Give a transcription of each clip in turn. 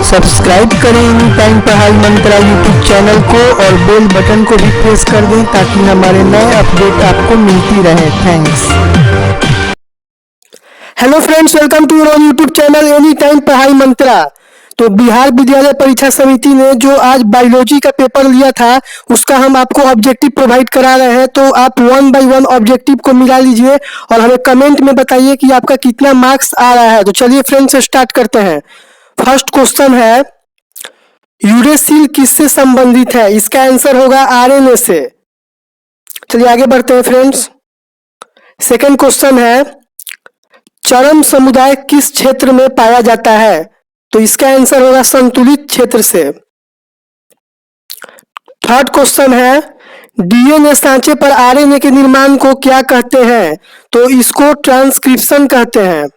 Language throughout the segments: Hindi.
सब्सक्राइब करें एनी टाइम पढ़ाई मंत्रा यूट्यूब चैनल को और बेल बटन को भी प्रेस कर दें ताकि हमारे नए अपडेट आपको मिलती रहे। Thanks. Hello friends, welcome to your YouTube channel any time Padhai Mantra. तो बिहार विद्यालय परीक्षा समिति ने जो आज बायोलॉजी का पेपर लिया था उसका हम आपको ऑब्जेक्टिव प्रोवाइड करा रहे हैं। तो आप 1 बाय 1 ऑब्जेक्टिव को मिला लीजिए और हमें कमेंट में बताइए कि आपका कितना मार्क्स आ रहा है। तो चलिए फ्रेंड्स स्टार्ट करते हैं। फर्स्ट क्वेश्चन है, यूरेसिल किससे संबंधित है? इसका आंसर होगा आरएनए से। चलिए आगे बढ़ते हैं फ्रेंड्स। सेकेंड क्वेश्चन है, चरम समुदाय किस क्षेत्र में पाया जाता है? तो इसका आंसर होगा संतुलित क्षेत्र से। थर्ड क्वेश्चन है, डीएनए सांचे पर आरएनए के निर्माण को क्या कहते हैं? तो इसको ट्रांसक्रिप्शन कहते हैं।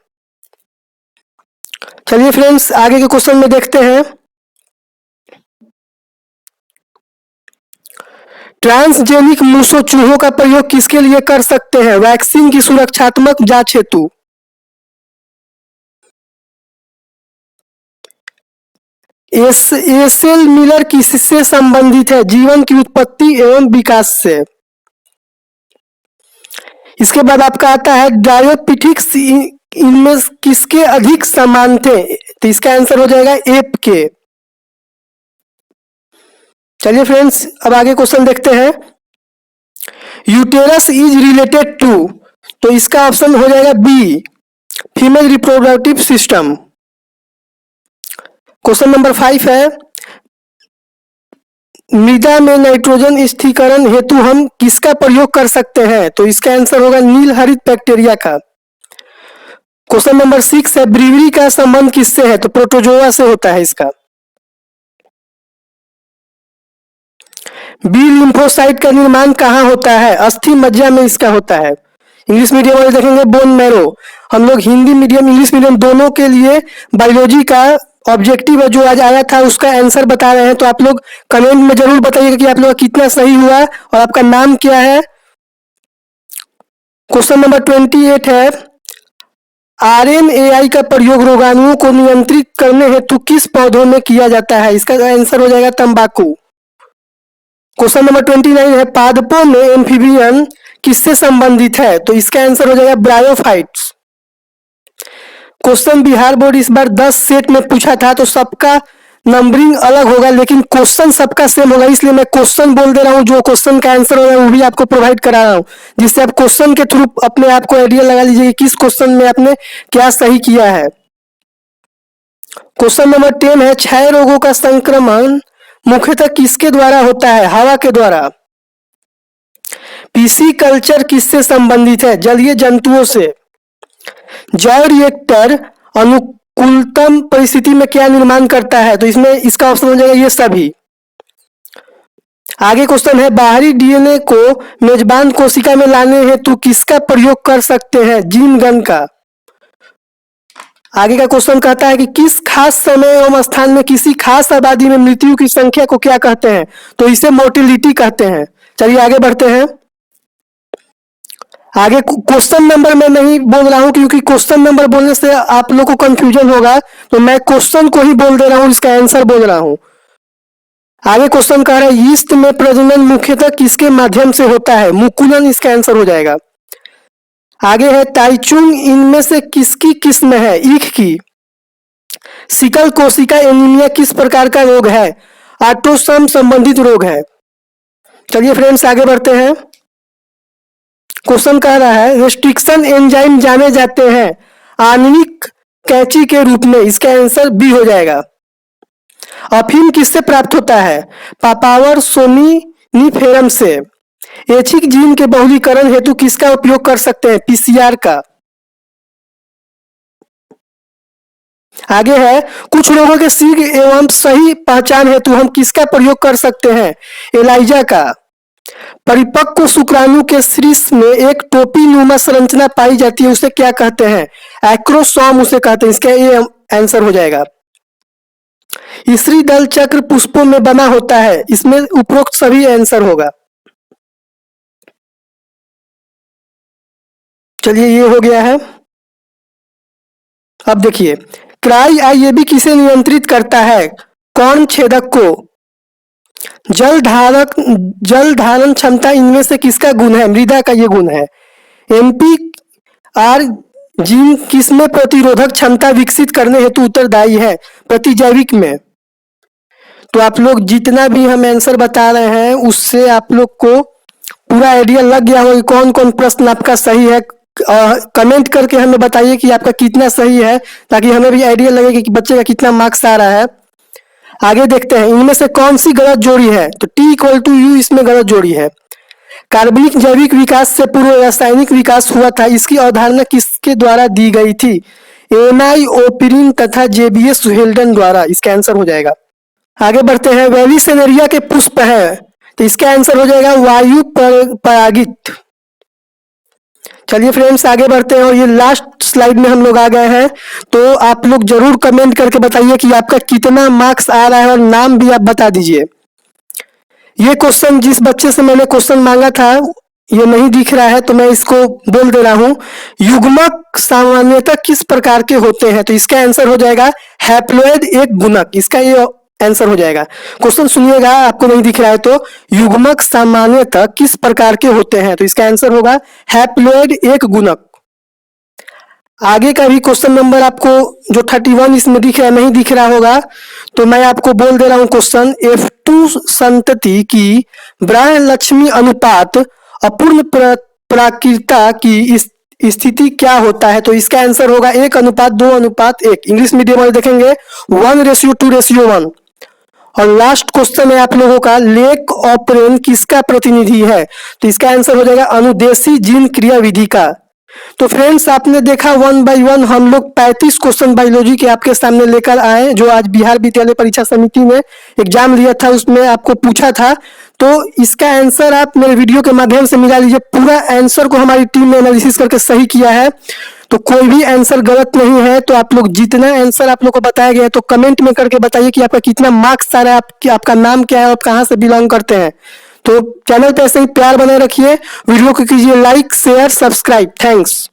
चलिए फ्रेंड्स आगे के क्वेश्चन में देखते हैं। ट्रांसजेनिक मूसो चूहों का प्रयोग किसके लिए कर सकते हैं? वैक्सीन की सुरक्षात्मक जांच हेतु। एसेल मिलर किससे संबंधित है? जीवन की उत्पत्ति एवं विकास से। इसके बाद आपका आता है, डायोपिटिक्स इनमें किसके अधिक समान थे? तो इसका आंसर हो जाएगा एप के। चलिए फ्रेंड्स अब आगे क्वेश्चन देखते हैं। यूटेरस इज रिलेटेड टू, तो इसका ऑप्शन हो जाएगा B, female reproductive system. Question number 5 है, मृदा में नाइट्रोजन स्थिरीकरण हेतु हम किसका प्रयोग कर सकते हैं? तो इसका आंसर होगा नील हरित बैक्टीरिया का। क्वेश्चन नंबर 6 है, ब्रीवरी का संबंध किससे है? तो प्रोटोजोआ से होता है इसका। बी लिम्फोसाइट का निर्माण कहाँ होता है? अस्थि मज्जा में इसका होता है। इंग्लिश मीडियम वाले देखेंगे बोन मैरो। हम लोग हिंदी मीडियम इंग्लिश मीडियम दोनों के लिए बायोलॉजी का ऑब्जेक्टिव जो आज आया था उसका आंसर बता रहे हैं। तो आप लोग कमेंट में जरूर बताइएगा कि आप लोग कितना सही हुआ और आपका नाम क्या है। क्वेश्चन नंबर 28 है, आरएनएआई का प्रयोग रोगाणुओं को नियंत्रित करने हेतु किस पौधों में किया जाता है? इसका आंसर हो जाएगा तंबाकू। क्वेश्चन नंबर 29 है, पादपों में एम्फीबियन किससे संबंधित है? तो इसका आंसर हो जाएगा ब्रायोफाइट्स। क्वेश्चन बिहार बोर्ड इस बार 10 सेट में पूछा था तो सबका नंबरिंग अलग होगा लेकिन क्वेश्चन सबका सेम होगा, इसलिए मैं क्वेश्चन बोल दे रहा हूँ। जो क्वेश्चन का आंसर होगा वो भी आपको प्रोवाइड करा रहा हूँ, जिससे आप क्वेश्चन के थ्रू अपने आप को आइडिया लगा लीजिए कि किस क्वेश्चन में आपने क्या सही किया है। क्वेश्चन नंबर 10 है, क्षय रोगों का संक्रमण मुख्यतः किसके द्वारा होता है? हवा के द्वारा। पीसी कल्चर किससे संबंधित है? जलीय जंतुओं से। जॉय रिएक्टर अनुकूलतम परिस्थिति में क्या निर्माण करता है? तो इसमें इसका ऑप्शन हो जाएगा ये सभी। आगे क्वेश्चन है, बाहरी डीएनए को मेजबान कोशिका में लाने हेतु किसका प्रयोग कर सकते हैं? जीन गन का। आगे का क्वेश्चन कहता है कि किस खास समय एवं स्थान में किसी खास आबादी में मृत्यु की संख्या को क्या कहते हैं? तो इसे मोर्टिलिटी कहते हैं। चलिए आगे बढ़ते हैं। आगे क्वेश्चन नंबर मैं नहीं बोल रहा हूं क्योंकि क्वेश्चन नंबर बोलने से आप लोग को कंफ्यूजन होगा, तो मैं क्वेश्चन को ही बोल दे रहा हूं, इसका आंसर बोल रहा हूं। आगे क्वेश्चन कह रहा है, ईस्ट में प्रजनन मुख्यतः किसके माध्यम से होता है? मुकुलन इसका आंसर हो जाएगा। आगे है, ताइचुंग इनमें से किसकी किस्म है? ईख की। सिकल कोशिका एनीमिया किस प्रकार का रोग है? ऑटोसोम संबंधित रोग है। चलिए फ्रेंड्स आगे बढ़ते हैं। क्वेश्चन कह रहा है, रेस्ट्रिक्शन एंजाइम जाने जाते हैं आणविक कैंची के रूप में। इसका आंसर बी हो जाएगा। अफीम किससे प्राप्त होता है? पापावर सोनिनिफेरम से। एचिक जीन के बहुलीकरण हेतु किसका उपयोग कर सकते हैं? पीसीआर का। आगे है, कुछ रोगों के शीघ्र एवं सही पहचान हेतु हम किसका प्रयोग कर सकते हैं? एलाइजा का। परिपक्व शुक्राणु के शीर्ष में एक टोपी नुमा संरचना पाई जाती है, उसे क्या कहते हैं? एक्रोसोम उसे कहते हैं। इसका ये आंसर हो जाएगा। स्त्री दल चक्र पुष्पों में बना होता है, इसमें उपरोक्त सभी आंसर होगा। चलिए ये हो गया है। अब देखिए, क्राई आईएबी किसे नियंत्रित करता है? कौन छेदक को? जल धारण क्षमता इनमें से किसका गुण है? मृदा का ये गुण है। एमपी आर जीन किसमें प्रतिरोधक क्षमता विकसित करने हेतु उत्तरदायी है? प्रतिजैविक में। तो आप लोग जितना भी हम आंसर बता रहे हैं उससे आप लोग को पूरा आइडिया लग गया होगा कौन कौन प्रश्न आपका सही है। कमेंट करके हमें बताइए कि आपका कितना सही है, ताकि हमें भी आइडिया लगे कि बच्चे का कितना मार्क्स आ रहा है। आगे देखते हैं इनमें से कौन सी गलत जोड़ी है। तो T=U इसमें गलत जोड़ी है। कार्बनिक जैविक विकास से पूर्व रासायनिक विकास हुआ था, इसकी अवधारणा किसके द्वारा दी गई थी? एनाई ओपिरिन तथा जेबीएस हेल्डन द्वारा। इसका आंसर हो जाएगा। आगे बढ़ते हैं, वेलिसेनेरिया के पुष्प है, तो इसका आंसर हो जाएगा वायु परागित। चलिए फ्रेंड्स आगे बढ़ते हैं और ये लास्ट स्लाइड में हम लोग आ गए हैं। तो आप लोग जरूर कमेंट करके बताइए कि आपका कितना मार्क्स आ रहा है और नाम भी आप बता दीजिए। ये क्वेश्चन जिस बच्चे से मैंने क्वेश्चन मांगा था ये नहीं दिख रहा है, तो मैं इसको बोल दे रहा हूं। युग्मक सामान्यतः किस प्रकार के होते हैं? तो इसका आंसर हो जाएगा हैप्लोइड एक गुणक। इसका ये आंसर हो जाएगा। क्वेश्चन सुनिएगा, आपको नहीं दिख रहा है तो युग्मक सामान्यतः किस प्रकार के होते हैं? तो इसका आंसर होगा हैप्लोइड एक गुणक। आगे का भी क्वेश्चन नंबर आपको जो 31 इसमें दिख रहा है नहीं दिख रहा होगा, तो मैं आपको बोल दे रहा हूं क्वेश्चन। F2 संतति की ब्राह्मण लक्ष्मी अनुपात अपूर्ण प्राकृता की स्थिति क्या होता है? तो इसका आंसर होगा 1:2:1। इंग्लिश मीडियम वाले देखेंगे 1:2:1। और लास्ट क्वेश्चन है आप लोगों का, लेक ऑपरेन किसका प्रतिनिधि है? तो इसका आंसर हो जाएगा अनुदेशी जीन क्रिया विधि का। तो फ्रेंड्स आपने देखा 1 बाय 1 हम लोग 35 क्वेश्चन बायोलॉजी के आपके सामने लेकर आए, जो आज बिहार विद्यालय परीक्षा समिति ने एग्जाम लिया था उसमें आपको पूछा था। तो इसका आंसर आप मेरे वीडियो के माध्यम से मिला लीजिए। पूरा आंसर को हमारी टीम ने एनालिसिस करके सही किया है, तो कोई भी आंसर गलत नहीं है। तो आप लोग जितना आंसर आप लोग को बताया गया है तो कमेंट में करके बताइए कि आपका कितना मार्क्स आ रहा है, आपका नाम क्या है और कहाँ से बिलोंग करते हैं। तो चैनल पे ऐसे ही प्यार बनाए रखिए, वीडियो को कीजिए लाइक शेयर सब्सक्राइब। थैंक्स।